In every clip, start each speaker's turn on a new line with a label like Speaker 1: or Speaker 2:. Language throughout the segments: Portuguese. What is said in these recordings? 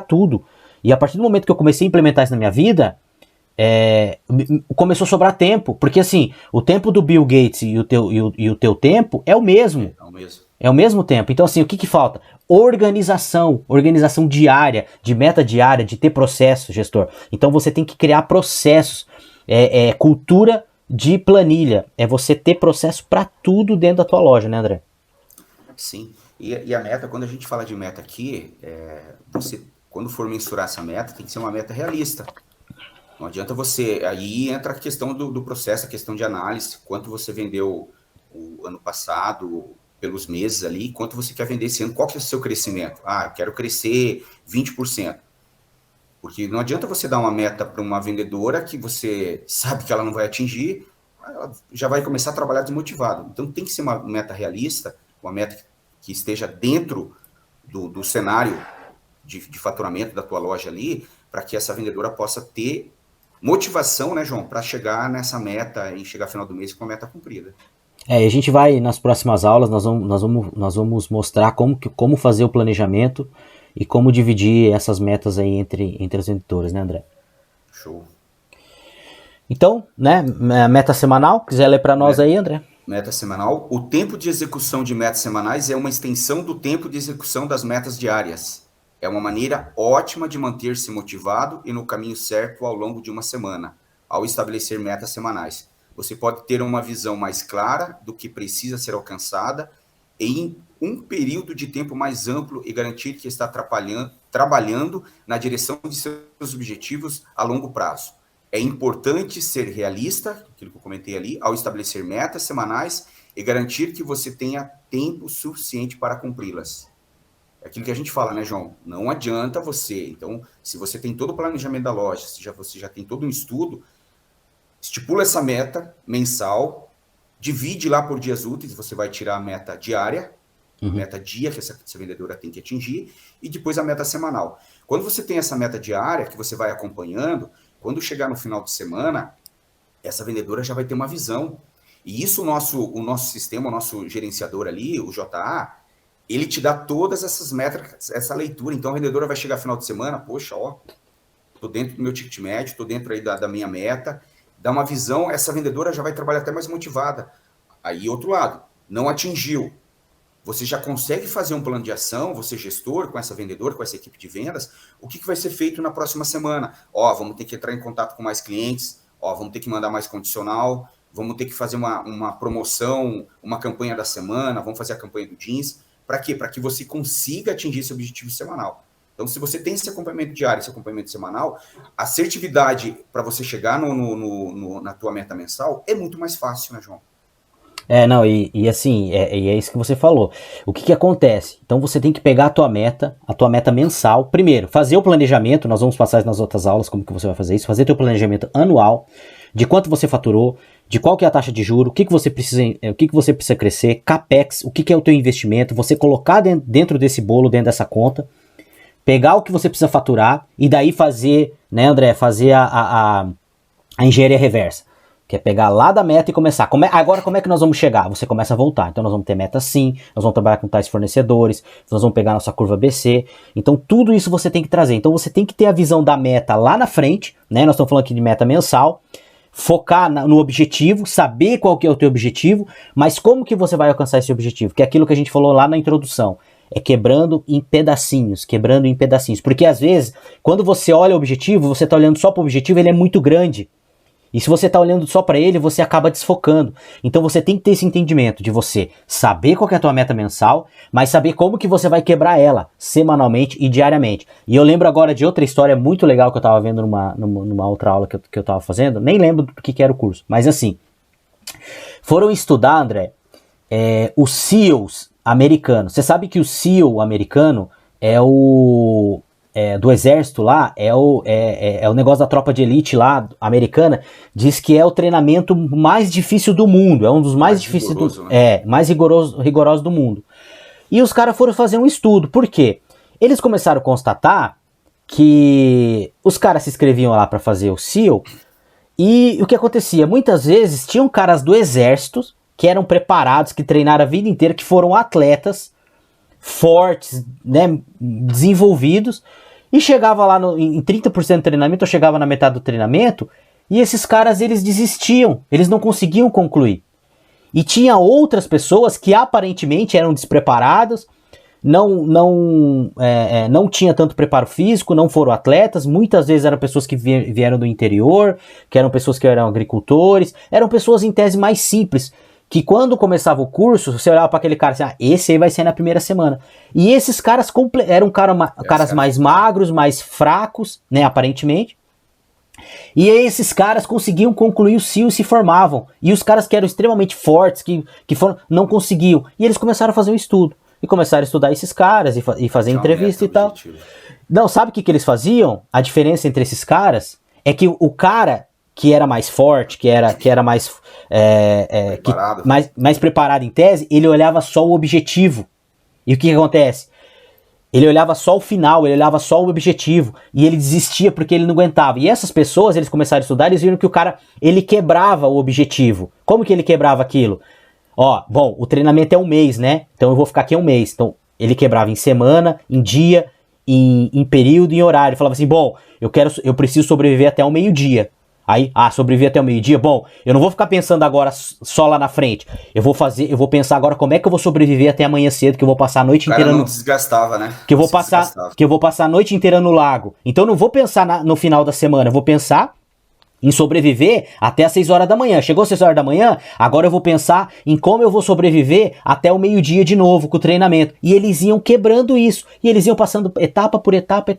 Speaker 1: tudo. E a partir do momento que eu comecei a implementar isso na minha vida, começou a sobrar tempo. Porque assim, o tempo do Bill Gates e o teu tempo é o mesmo.
Speaker 2: É o mesmo.
Speaker 1: É o mesmo tempo. Então assim, o que falta? Organização diária, de meta diária, de ter processo, gestor. Então você tem que criar processos. Cultura de planilha. É você ter processo para tudo dentro da tua loja, né, André?
Speaker 2: Sim. E a meta, quando a gente fala de meta aqui, você, quando for mensurar essa meta, tem que ser uma meta realista. Não adianta você... Aí entra a questão do processo, a questão de análise, quanto você vendeu o ano passado, pelos meses ali, quanto você quer vender esse ano, qual que é o seu crescimento? Eu quero crescer 20%. Porque não adianta você dar uma meta para uma vendedora que você sabe que ela não vai atingir, ela já vai começar a trabalhar desmotivado. Então tem que ser uma meta realista, uma meta que esteja dentro do cenário de faturamento da tua loja ali, para que essa vendedora possa ter motivação, né, João, para chegar nessa meta e chegar ao final do mês com a meta cumprida.
Speaker 1: E a gente vai, nas próximas aulas, nós vamos mostrar como fazer o planejamento e como dividir essas metas aí entre as vendedoras, né, André?
Speaker 2: Show.
Speaker 1: Então, né, meta semanal, quiser ler para nós aí, André?
Speaker 2: Meta semanal. O tempo de execução de metas semanais é uma extensão do tempo de execução das metas diárias. É uma maneira ótima de manter-se motivado e no caminho certo ao longo de uma semana, ao estabelecer metas semanais. Você pode ter uma visão mais clara do que precisa ser alcançada em um período de tempo mais amplo e garantir que está trabalhando na direção de seus objetivos a longo prazo. É importante ser realista, aquilo que eu comentei ali, ao estabelecer metas semanais e garantir que você tenha tempo suficiente para cumpri-las. É aquilo que a gente fala, né, João? Não adianta você. Então, se você tem todo o planejamento da loja, se você já tem todo um estudo, estipula essa meta mensal, divide lá por dias úteis, você vai tirar a meta diária, a meta dia que essa vendedora tem que atingir, e depois a meta semanal. Quando você tem essa meta diária, que você vai acompanhando, quando chegar no final de semana, essa vendedora já vai ter uma visão. E isso o nosso sistema, o nosso gerenciador ali, o JA, ele te dá todas essas métricas, essa leitura. Então a vendedora vai chegar no final de semana, poxa, tô dentro do meu ticket médio, tô dentro aí da minha meta, dá uma visão, essa vendedora já vai trabalhar até mais motivada. Aí, outro lado, não atingiu. Você já consegue fazer um plano de ação, você gestor, com essa vendedora, com essa equipe de vendas, o que vai ser feito na próxima semana? Vamos ter que entrar em contato com mais clientes, vamos ter que mandar mais condicional, vamos ter que fazer uma promoção, uma campanha da semana, vamos fazer a campanha do jeans. Para quê? Para que você consiga atingir esse objetivo semanal. Então, se você tem esse acompanhamento diário, esse acompanhamento semanal, a assertividade para você chegar na tua meta mensal é muito mais fácil, né, João?
Speaker 1: Assim, é isso que você falou. O que acontece? Então você tem que pegar a tua meta mensal. Primeiro, fazer o planejamento, nós vamos passar nas outras aulas como que você vai fazer isso, fazer teu planejamento anual, de quanto você faturou, de qual que é a taxa de juros, o que você precisa crescer, CAPEX, o que é o teu investimento, você colocar dentro desse bolo, dentro dessa conta, pegar o que você precisa faturar e daí fazer, né, André, fazer a engenharia reversa. Que é pegar lá da meta e começar. Agora, como é que nós vamos chegar? Você começa a voltar. Então, nós vamos ter meta sim, nós vamos trabalhar com tais fornecedores, nós vamos pegar nossa curva BC. Então, tudo isso você tem que trazer. Então, você tem que ter a visão da meta lá na frente, né? Nós estamos falando aqui de meta mensal, focar no objetivo, saber qual que é o teu objetivo, mas como que você vai alcançar esse objetivo? Que é aquilo que a gente falou lá na introdução. É quebrando em pedacinhos. Porque, às vezes, quando você olha o objetivo, você está olhando só para o objetivo, ele é muito grande. E se você está olhando só para ele, você acaba desfocando. Então você tem que ter esse entendimento de você saber qual que é a tua meta mensal, mas saber como que você vai quebrar ela semanalmente e diariamente. E eu lembro agora de outra história muito legal que eu estava vendo numa outra aula que eu estava fazendo. Nem lembro do que era o curso, mas assim, foram estudar, André, os SEALs americanos. Você sabe que o SEAL americano é o... do exército lá, é o negócio da tropa de elite lá, americana, diz que é o treinamento mais difícil do mundo, é um dos mais difíceis
Speaker 2: rigoroso, né?
Speaker 1: mais rigoroso do mundo. E os caras foram fazer um estudo, por quê? Eles começaram a constatar que os caras se inscreviam lá para fazer o SEAL, e o que acontecia? Muitas vezes tinham caras do exército que eram preparados, que treinaram a vida inteira, que foram atletas fortes, né, desenvolvidos, E chegava lá em 30% do treinamento, eu chegava na metade do treinamento, e esses caras, eles desistiam, eles não conseguiam concluir. E tinha outras pessoas que aparentemente eram despreparadas, não tinha tanto preparo físico, não foram atletas, muitas vezes eram pessoas que vieram do interior, que eram pessoas que eram agricultores, eram pessoas em tese mais simples, que quando começava o curso, você olhava para aquele cara assim, esse aí vai ser na primeira semana. E esses caras eram caras mais magros, mais fracos, né, aparentemente. E aí esses caras conseguiam concluir o CIO e se formavam. E os caras que eram extremamente fortes, que não conseguiam. E eles começaram a fazer um estudo. E começaram a estudar esses caras e fazer entrevista e tal. Não, sabe o que eles faziam? A diferença entre esses caras é que o cara que era mais forte, que era mais, mais preparado em tese, ele olhava só o objetivo. E o que acontece? Ele olhava só o final, ele olhava só o objetivo, e ele desistia porque ele não aguentava. E essas pessoas, eles começaram a estudar, eles viram que o cara, ele quebrava o objetivo. Como que ele quebrava aquilo? Ó, bom, o treinamento é um mês, né? Então eu vou ficar aqui um mês. Então ele quebrava em semana, em dia, em período e em horário. Ele falava assim, bom, eu preciso sobreviver até o meio-dia. Aí, sobreviver até o meio-dia, bom, eu não vou ficar pensando agora só lá na frente. Eu vou pensar agora como é que eu vou sobreviver até amanhã cedo, que eu vou passar a noite inteira no...
Speaker 2: desgastava, né?
Speaker 1: Que eu vou passar a noite inteira no lago. Então eu não vou pensar no final da semana, eu vou pensar em sobreviver até as 6 horas da manhã. Chegou às 6 horas da manhã, agora eu vou pensar em como eu vou sobreviver até o meio-dia de novo com o treinamento. E eles iam quebrando isso. E eles iam passando etapa por etapa,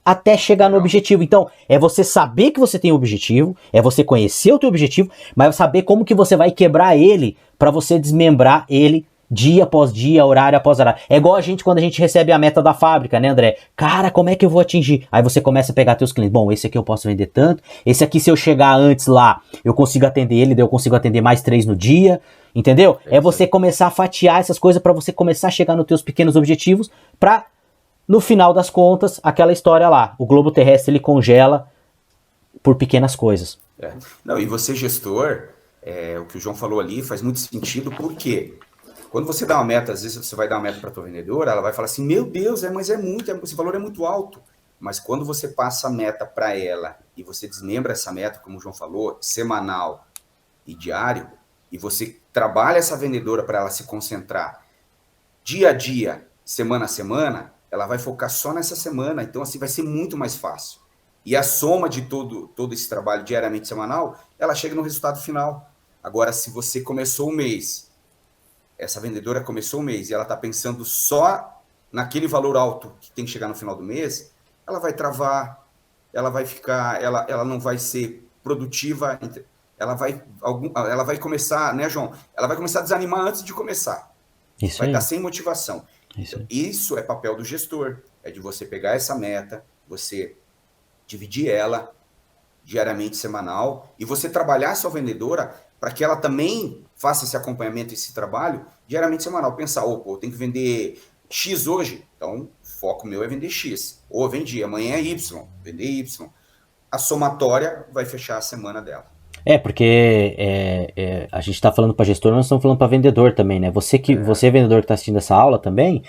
Speaker 1: até chegar no objetivo. Então, é você saber que você tem um objetivo, é você conhecer o teu objetivo, mas saber como que você vai quebrar ele para você desmembrar ele dia após dia, horário após horário. É igual a gente quando a gente recebe a meta da fábrica, né, André? Cara, como é que eu vou atingir? Aí você começa a pegar teus clientes. Bom, esse aqui eu posso vender tanto. Esse aqui, se eu chegar antes lá, eu consigo atender ele, daí eu consigo atender mais 3 no dia. Entendeu? É você começar a fatiar essas coisas para você começar a chegar nos teus pequenos objetivos para, no final das contas, aquela história lá. O globo terrestre, ele congela por pequenas coisas.
Speaker 2: Não, e você, gestor, o que o João falou ali faz muito sentido, porque quando você dá uma meta, às vezes você vai dar uma meta para a tua vendedora, ela vai falar assim, meu Deus, mas é muito, esse valor é muito alto. Mas quando você passa a meta para ela e você desmembra essa meta, como o João falou, semanal e diário, e você trabalha essa vendedora para ela se concentrar dia a dia, semana a semana, ela vai focar só nessa semana. Então, assim, vai ser muito mais fácil. E a soma de todo esse trabalho diariamente, semanal, ela chega no resultado final. Agora, se você começou o mês, essa vendedora começou o mês e ela está pensando só naquele valor alto que tem que chegar no final do mês, ela vai travar, ela vai ficar, ela não vai ser produtiva, ela vai começar, né, João? Ela vai começar a desanimar antes de começar.
Speaker 1: Isso
Speaker 2: vai
Speaker 1: aí.
Speaker 2: estar sem motivação. Isso é papel do gestor, é de você pegar essa meta, você dividir ela diariamente, semanal, e você trabalhar a sua vendedora para que ela também faça esse acompanhamento, esse trabalho, diariamente, semanal. Pensar, eu tenho que vender X hoje, então o foco meu é vender X. Ou eu vendi, amanhã é Y, vender Y. A somatória vai fechar a semana dela.
Speaker 1: Porque a gente está falando para gestor, nós estamos falando para vendedor também, né? Você é vendedor que está assistindo essa aula também,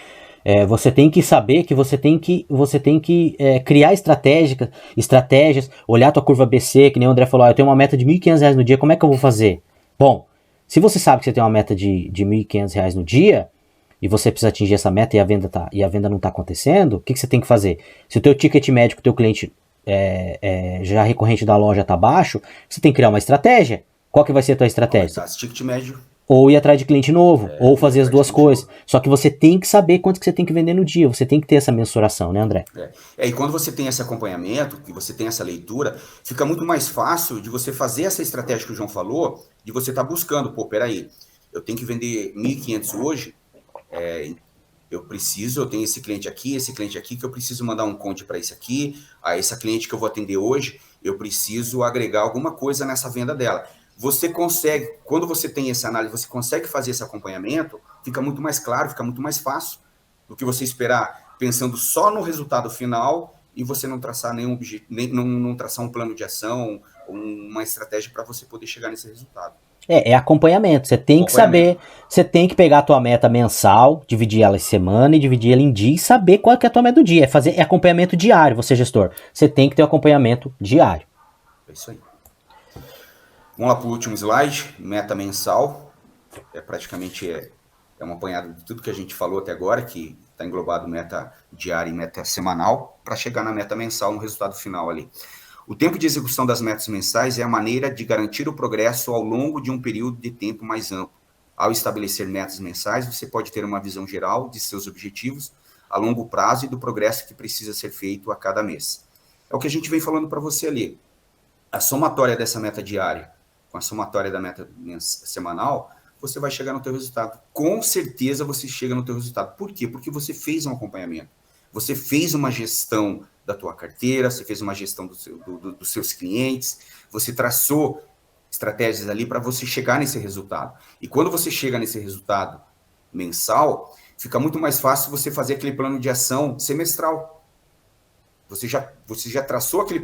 Speaker 1: você tem que saber que você tem que criar estratégias, olhar a tua curva BC, que nem o André falou, eu tenho uma meta de R$1.500 no dia, como é que eu vou fazer? Bom, se você sabe que você tem uma meta de R$1.500 no dia, e você precisa atingir essa meta e a venda não está acontecendo, o que você tem que fazer? Se o teu ticket médio com o teu cliente já recorrente da loja está baixo, você tem que criar uma estratégia. Qual que vai ser a tua estratégia?
Speaker 2: Ticket médio.
Speaker 1: Ou ir atrás de cliente novo, ou fazer as duas coisas. Só que você tem que saber quanto que você tem que vender no dia, você tem que ter essa mensuração, né, André?
Speaker 2: E quando você tem esse acompanhamento, que você tem essa leitura, fica muito mais fácil de você fazer essa estratégia que o João falou, de você estar buscando, peraí, eu tenho que vender 1.500 hoje, eu tenho esse cliente aqui, que eu preciso mandar um conte para esse aqui, a essa cliente que eu vou atender hoje, eu preciso agregar alguma coisa nessa venda dela. Você consegue, quando você tem essa análise, você consegue fazer esse acompanhamento, fica muito mais claro, fica muito mais fácil do que você esperar pensando só no resultado final e você não traçar não traçar um plano de ação, uma estratégia para você poder chegar nesse resultado.
Speaker 1: É acompanhamento. Você tem que saber, você tem que pegar a tua meta mensal, dividir ela em semana e dividir ela em dia e saber qual que é a tua meta do dia. É acompanhamento diário, você gestor. Você tem que ter acompanhamento diário.
Speaker 2: É isso aí. Vamos lá para o último slide, meta mensal. Praticamente um apanhado de tudo que a gente falou até agora, que está englobado meta diária e meta semanal, para chegar na meta mensal, no resultado final ali. O tempo de execução das metas mensais é a maneira de garantir o progresso ao longo de um período de tempo mais amplo. Ao estabelecer metas mensais, você pode ter uma visão geral de seus objetivos a longo prazo e do progresso que precisa ser feito a cada mês. É o que a gente vem falando para você ali. A somatória dessa meta diária com a somatória da meta semanal, você vai chegar no teu resultado. Com certeza você chega no teu resultado. Por quê? Porque você fez um acompanhamento. Você fez uma gestão da tua carteira, você fez uma gestão dos seus clientes, você traçou estratégias ali para você chegar nesse resultado. E quando você chega nesse resultado mensal, fica muito mais fácil você fazer aquele plano de ação semestral. Você já traçou aquele